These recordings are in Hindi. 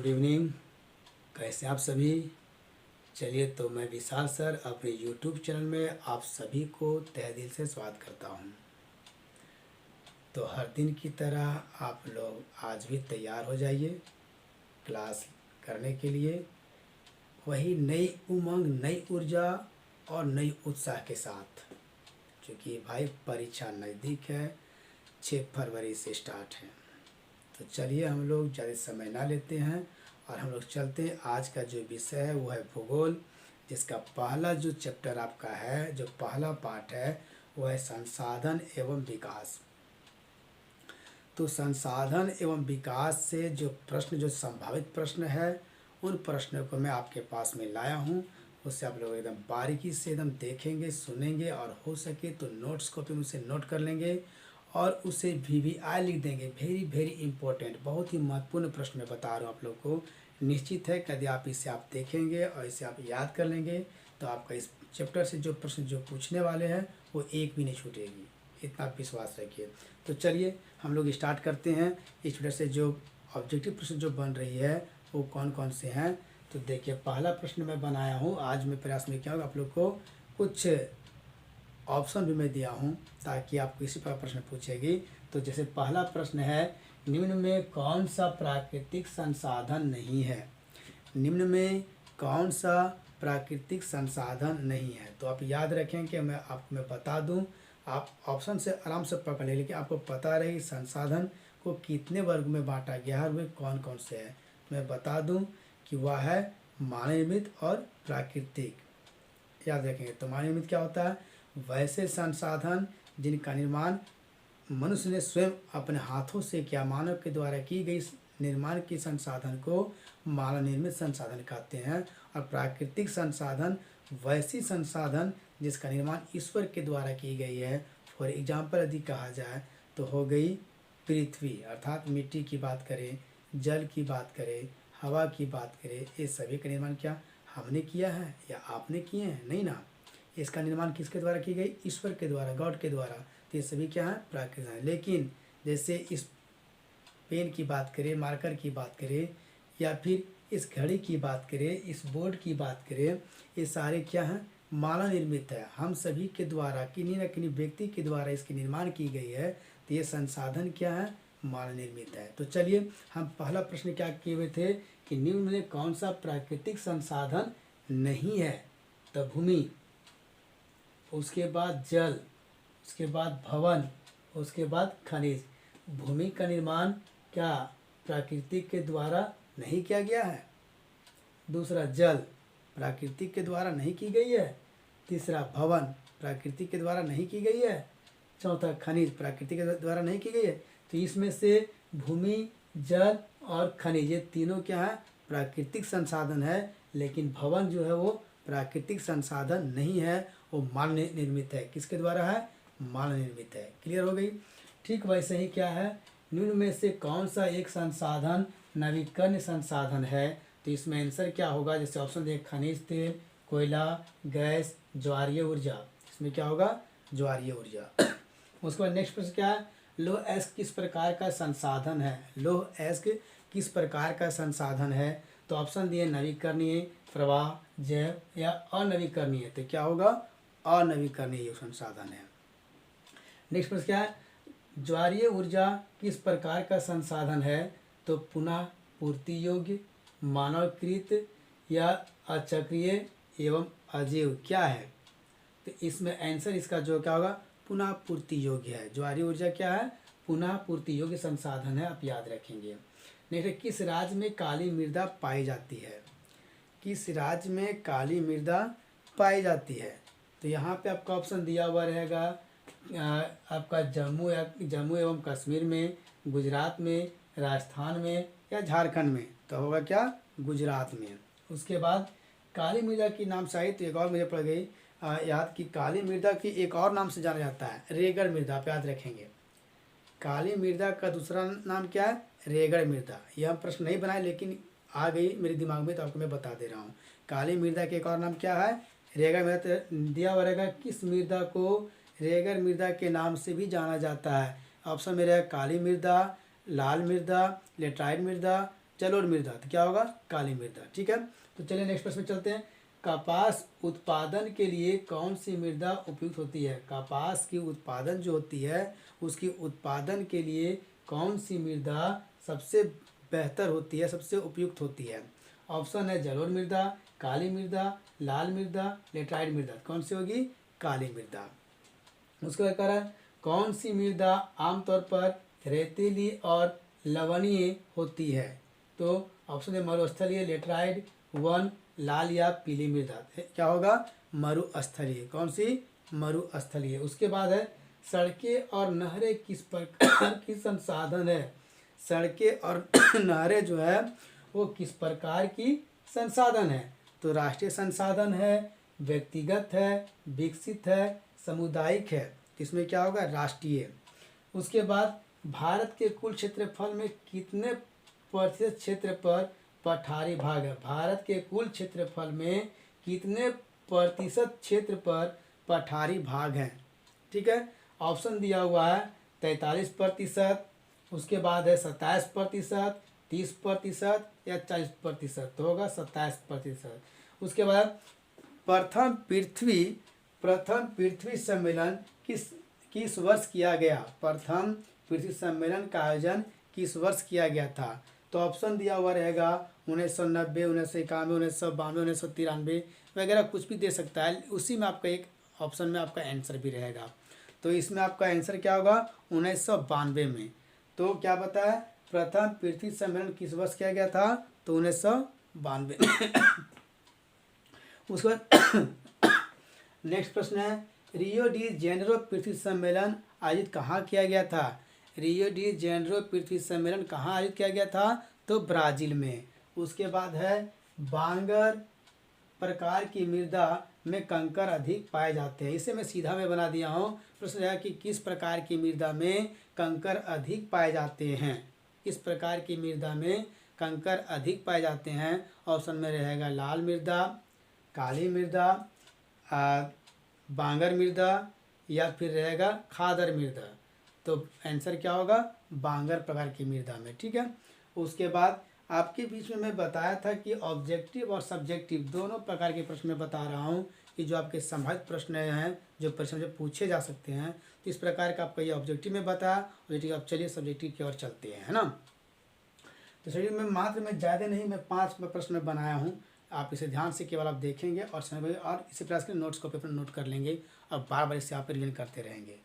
इवनिंग। कैसे आप सभी। चलिए, तो मैं विशाल सर अपने यूट्यूब चैनल में आप सभी को तहे दिल से स्वागत करता हूं। तो हर दिन की तरह आप लोग आज भी तैयार हो जाइए क्लास करने के लिए, वही नई उमंग, नई ऊर्जा और नई उत्साह के साथ। क्योंकि भाई परीक्षा नज़दीक है, 6 फरवरी से स्टार्ट है। तो चलिए, हम लोग ज़्यादा समय ना लेते हैं और हम लोग चलते हैं। आज का जो विषय है वो है भूगोल, जिसका पहला जो चैप्टर आपका है, जो पहला पार्ट है वो है संसाधन एवं विकास। तो संसाधन एवं विकास से जो प्रश्न, जो संभावित प्रश्न है, उन प्रश्नों को मैं आपके पास में लाया हूँ। उससे आप लोग एकदम बारीकी से एकदम देखेंगे, सुनेंगे और हो सके तो नोट्स कॉपी में उसे नोट कर लेंगे और उसे VVI लिख देंगे। वेरी वेरी इंपॉर्टेंट, बहुत ही महत्वपूर्ण प्रश्न मैं बता रहा हूँ आप लोग को। निश्चित है कि यदि आप इसे आप देखेंगे और इसे आप याद कर लेंगे तो आपका इस चैप्टर से जो प्रश्न जो पूछने वाले हैं वो एक भी नहीं छूटेगी, इतना विश्वास रखिए। तो चलिए, हम लोग स्टार्ट करते हैं। इस चैप्टर से जो ऑब्जेक्टिव प्रश्न जो बन रही है वो कौन कौन से हैं। तो देखिए, पहला प्रश्न मैं बनाया हूँ। आज मैं प्रयास में क्या होगा, आप लोग को कुछ ऑप्शन भी मैं दिया हूँ ताकि आपको इसी पर प्रश्न पूछेगी। तो जैसे पहला प्रश्न है, निम्न में कौन सा प्राकृतिक संसाधन नहीं है। निम्न में कौन सा प्राकृतिक संसाधन नहीं है। तो आप याद रखें कि मैं बता दूं, आप ऑप्शन से आराम से पकड़ लें, लेकिन आपको पता रहे संसाधन को कितने वर्ग में बांटा गया है, वे कौन कौन से हैं। मैं बता दूं कि वह है मानव निर्मित और प्राकृतिक। याद रखेंगे। तो मानव निर्मित क्या होता है, वैसे संसाधन जिनका निर्माण मनुष्य ने स्वयं अपने हाथों से किया, मानव के द्वारा की गई निर्माण की संसाधन को मानव निर्मित संसाधन कहते हैं। और प्राकृतिक संसाधन वैसी संसाधन जिसका निर्माण ईश्वर के द्वारा की गई है। फॉर एग्जाम्पल यदि कहा जाए तो हो गई पृथ्वी, अर्थात मिट्टी की बात करें, जल की बात करें, हवा की बात करें, ये सभी का निर्माण क्या हमने किया है या आपने किए हैं, नहीं ना। इसका निर्माण किसके द्वारा की गई, ईश्वर के द्वारा, गॉड के द्वारा। तो ये सभी क्या है, प्राकृतिक है। लेकिन जैसे इस पेन की बात करें, मार्कर की बात करें, या फिर इस घड़ी की बात करें, इस बोर्ड की बात करें, ये सारे क्या हैं, मानव निर्मित है। हम सभी के द्वारा, किन्हीं न किन्हीं व्यक्ति के द्वारा इसकी निर्माण की गई है। तो ये संसाधन क्या है, मानव निर्मित है। तो चलिए, हम पहला प्रश्न क्या किए हुए थे कि निम्न में कौन सा प्राकृतिक संसाधन नहीं है। तो भूमि, उसके बाद जल, उसके बाद भवन, उसके बाद खनिज। भूमि का निर्माण क्या प्राकृतिक के द्वारा नहीं किया गया है। दूसरा, जल प्राकृतिक के द्वारा नहीं की गई है। तीसरा, भवन प्राकृतिक के द्वारा नहीं की गई है। चौथा, खनिज प्राकृतिक के द्वारा नहीं की गई है। तो इसमें से भूमि, जल और खनिज, ये तीनों क्या है, प्राकृतिक संसाधन है। लेकिन भवन जो है वो प्राकृतिक संसाधन नहीं है, वो मानव निर्मित है। किसके द्वारा है, मानव निर्मित है। क्लियर हो गई। ठीक वैसे ही क्या है, निम्न में से कौन सा एक संसाधन नवीकरणीय संसाधन है। तो इसमें आंसर क्या होगा, जैसे ऑप्शन दे, खनिज तेल, कोयला, गैस, ज्वारीय ऊर्जा। इसमें क्या होगा, ज्वारीय ऊर्जा। उसके बाद नेक्स्ट प्रश्न क्या है, लौह अयस्क किस प्रकार का संसाधन है। लौह अयस्क किस प्रकार का संसाधन है। तो ऑप्शन दिए, नवीकरणीय, प्रवाह, जैव या अनवीकरणीय। तो क्या होगा, अनवीकरणीय संसाधन है। नेक्स्ट प्रश्न क्या है, ज्वारीय ऊर्जा किस प्रकार का संसाधन है। तो पुनः पूर्ति योग्य, मानवकृत या अचक्रीय एवं अजैव क्या है। तो इसमें आंसर इसका जो क्या होगा, पुनः पूर्ति योग्य है। ज्वारीय ऊर्जा क्या है, पुनः पूर्ति योग्य संसाधन है, आप याद रखेंगे। नेक्स्ट, किस राज्य में काली मृदा पाई जाती है। किस राज्य में काली मृदा पाई जाती है। तो यहाँ पे आपका ऑप्शन दिया हुआ रहेगा, आपका जम्मू एवं कश्मीर में, गुजरात में, राजस्थान में या झारखंड में। तो होगा क्या, गुजरात में। उसके बाद काली मृदा की नाम से आई, तो एक और मुझे पड़ गई याद कि काली मृदा की एक और नाम से जाना जाता है, रेगड़ मृदा। आप याद रखेंगे, काली मृदा का दूसरा नाम क्या है, रेगड़ मृदा। यह हम प्रश्न नहीं बनाए, लेकिन आ गई मेरे दिमाग में तो आपको मैं बता दे रहा हूँ। काली मृदा के एक और नाम क्या है, रेगड़ मृदा। तो दिया हुआ रहेगा, किस मृदा को रेगड़ मृदा के नाम से भी जाना जाता है। ऑप्शन में रहेगा, काली मृदा, लाल मृदा, लेटराइट मृदा, जलोढ़ मृदा, तो क्या होगा? काली मृदा। ठीक है, तो चलिए नेक्स्ट प्रश्न में चलते हैं। कपास उत्पादन के लिए कौन सी मृदा उपयुक्त होती है? कपास की उत्पादन जो होती है उसकी उत्पादन के लिए कौन सी मृदा सबसे बेहतर होती है, सबसे उपयुक्त होती है? ऑप्शन है जलोढ़ मृदा, काली मृदा, लाल मृदा, लेटराइट मृदा। कौन सी होगी? काली मृदा। उसके बाद कह रहा है कौन सी मृदा आमतौर पर रेतीली और लवणीय होती है? तो ऑप्शन है मरुस्थलीय, लेटराइट, वन, लाल या पीली मृदा। क्या होगा? मरुस्थलीय। कौन सी? मरुस्थलीय। उसके बाद है सड़कें और नहरें किस प्रकार की संसाधन है? सड़कें और नहरें जो है वो किस प्रकार की संसाधन है? तो राष्ट्रीय संसाधन है, व्यक्तिगत है, विकसित है, सामुदायिक है। इसमें क्या होगा? राष्ट्रीय। उसके बाद भारत के कुल क्षेत्रफल में कितने प्रतिशत क्षेत्र पर पठारी भाग है? भारत के कुल क्षेत्रफल में कितने प्रतिशत क्षेत्र पर पठारी भाग हैं? ठीक है, ऑप्शन दिया हुआ है 43%, उसके बाद है 27%, 30% या 40%। तो होगा 27%। उसके बाद प्रथम पृथ्वी सम्मेलन किस वर्ष किया गया? प्रथम पृथ्वी सम्मेलन का आयोजन किस वर्ष किया गया था? तो ऑप्शन दिया हुआ रहेगा 1990, 1991, 1992, 1993 वगैरह, कुछ भी दे सकता है। उसी में आपका एक ऑप्शन में आपका आंसर भी रहेगा। तो इसमें आपका आंसर क्या होगा? 1992 में। तो क्या बताया? प्रथम पृथ्वी सम्मेलन किस वर्ष किया गया था? तो 1992। उसके बाद नेक्स्ट प्रश्न है रियो डी जेनेरो पृथ्वी सम्मेलन आयोजित कहाँ किया गया था? रियो डी जेनेरो पृथ्वी सम्मेलन कहाँ आयोजित किया गया था? तो ब्राज़ील में। उसके बाद है बांगर प्रकार की मृदा में कंकर अधिक पाए जाते हैं। इसे मैं सीधा में बना दिया हूँ। प्रश्न है कि किस प्रकार की मृदा में कंकर अधिक पाए जाते हैं? किस प्रकार की मृदा में कंकर अधिक पाए जाते हैं? ऑप्शन में रहेगा लाल मृदा, काली मृदा, बांगर मृदा या फिर रहेगा खादर मृदा। तो आंसर क्या होगा? बांगर प्रकार की मृदा में। ठीक है, उसके बाद आपके बीच में मैं बताया था कि ऑब्जेक्टिव और सब्जेक्टिव दोनों प्रकार के प्रश्न मैं बता रहा हूँ कि जो आपके संभावित प्रश्न हैं जो प्रश्न जो पूछे जा सकते हैं। तो इस प्रकार का आपका ये ऑब्जेक्टिव में बताया। ऑब्जेक्टिव अब चलिए सब्जेक्टिव की ओर चलते हैं, है ना। तो चलिए मैं ज़्यादा नहीं, मैं 5 प्रश्न में बनाया हूँ। आप इसे ध्यान से केवल आप देखेंगे और समझेंगे और इसी प्रयास के नोट्स को पेपर नोट कर लेंगे और बार बार इसे आप रिवीजन करते रहेंगे।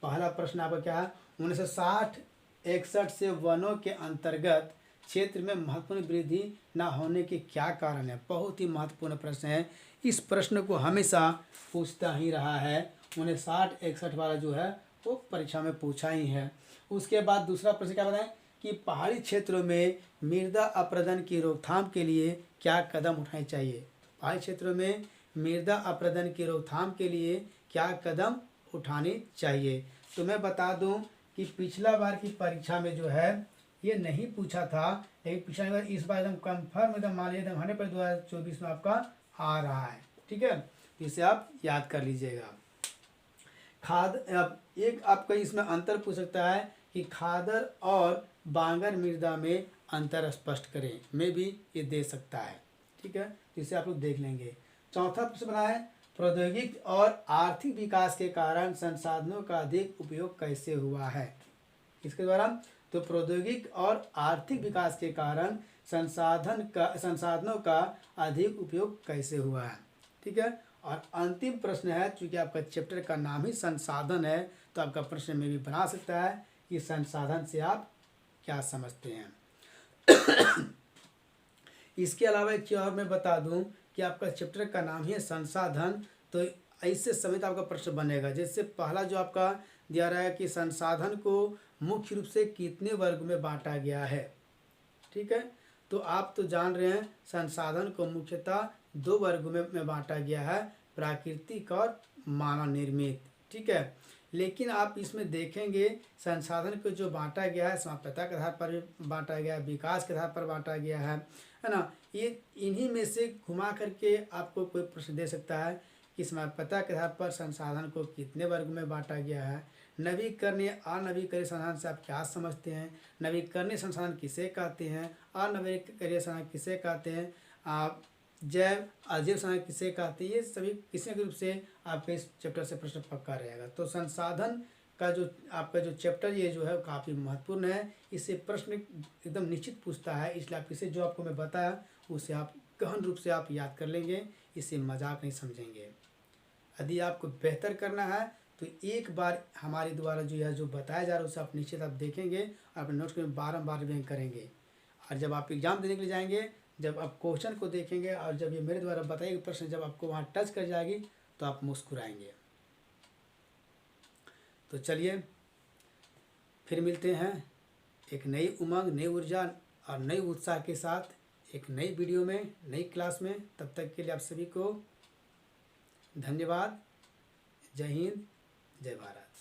पहला प्रश्न आपका क्या है? 1960-61 से वनों के अंतर्गत क्षेत्र में महत्वपूर्ण वृद्धि न होने के क्या कारण है? बहुत ही महत्वपूर्ण प्रश्न है। इस प्रश्न को हमेशा पूछता ही रहा है। 1960-61 वाला जो है वो परीक्षा में पूछा ही है। उसके बाद दूसरा प्रश्न क्या बताएं कि पहाड़ी क्षेत्रों में मृदा अपरदन की रोकथाम के लिए क्या कदम उठाने चाहिए? पहाड़ी क्षेत्रों में मृदा अपरदन की रोकथाम के लिए क्या कदम उठाने चाहिए? तो मैं बता दूं कि पिछला बार की परीक्षा में जो है ये नहीं पूछा था, लेकिन पिछला बार इस बार एकदम कन्फर्म एकदम मान लीजिए एकदम 100% 2024 में आपका आ रहा है। ठीक है, इसे आप याद कर लीजिएगा। खाद अब एक आपका इसमें अंतर पूछ सकता है कि खादर और बांगर मृदा में अंतर स्पष्ट करें, में भी ये दे सकता है। ठीक है, इसे आप लोग देख लेंगे। चौथा प्रश्न बना है प्रौद्योगिक और आर्थिक विकास के कारण संसाधनों का अधिक उपयोग कैसे हुआ है? इसके द्वारा तो प्रौद्योगिक और आर्थिक विकास के कारण संसाधनों का अधिक उपयोग कैसे हुआ है? ठीक है, और अंतिम प्रश्न है, चूंकि आपका चैप्टर का नाम ही संसाधन है तो आपका प्रश्न में भी बना सकता है कि संसाधन से आप क्या समझते हैं। इसके अलावा एक चीज और मैं बता दूं कि आपका चैप्टर का नाम ही है संसाधन, तो ऐसे समेत आपका प्रश्न बनेगा। जैसे पहला जो आपका दिया रहा है कि संसाधन को मुख्य रूप से कितने वर्ग में बांटा गया है। ठीक है, तो आप तो जान रहे हैं संसाधन को मुख्यतः 2 वर्गों में बांटा गया है, प्राकृतिक और मानव निर्मित। ठीक है, लेकिन आप इसमें देखेंगे संसाधन को जो बांटा गया है समाप्तता के आधार पर बांटा गया है, विकास के आधार पर बांटा गया है ना। ये इन्हीं में से घुमा करके आपको कोई प्रश्न दे सकता है कि समाप्तता के आधार पर संसाधन को कितने वर्ग में बांटा गया है, नवीकरणीय अनवीकरणीय संसाधन से आप क्या समझते हैं, नवीकरणीय संसाधन किसे कहते हैं, अनवीकरणीय संसाधन किसे कहते हैं, आप जैव अजैव संसाधन किसे कहते हैं, ये सभी किसी न रूप से आपके इस चैप्टर से प्रश्न पक्का रहेगा। तो संसाधन का जो आपका जो चैप्टर ये जो है काफ़ी महत्वपूर्ण है, इससे प्रश्न एकदम निश्चित पूछता है, इसलिए आप इसे जो आपको मैं बताया उसे आप गहन रूप से आप याद कर लेंगे, इसे मजाक नहीं समझेंगे। यदि आपको बेहतर करना है तो एक बार हमारे द्वारा जो यह जो बताया जा रहा है उसे आप निश्चित आप देखेंगे और अपने नोट्स में बारंबार रिवीजन करेंगे। और जब आप एग्ज़ाम देने के लिए जाएंगे, जब आप क्वेश्चन को देखेंगे और जब ये मेरे द्वारा बताए गए प्रश्न जब आपको वहाँ टच कर जाएगी तो आप मुस्कुराएंगे। तो चलिए फिर मिलते हैं एक नई उमंग, नई ऊर्जा और नई उत्साह के साथ एक नई वीडियो में, नई क्लास में। तब तक के लिए आप सभी को धन्यवाद। जय हिंद, जय भारत।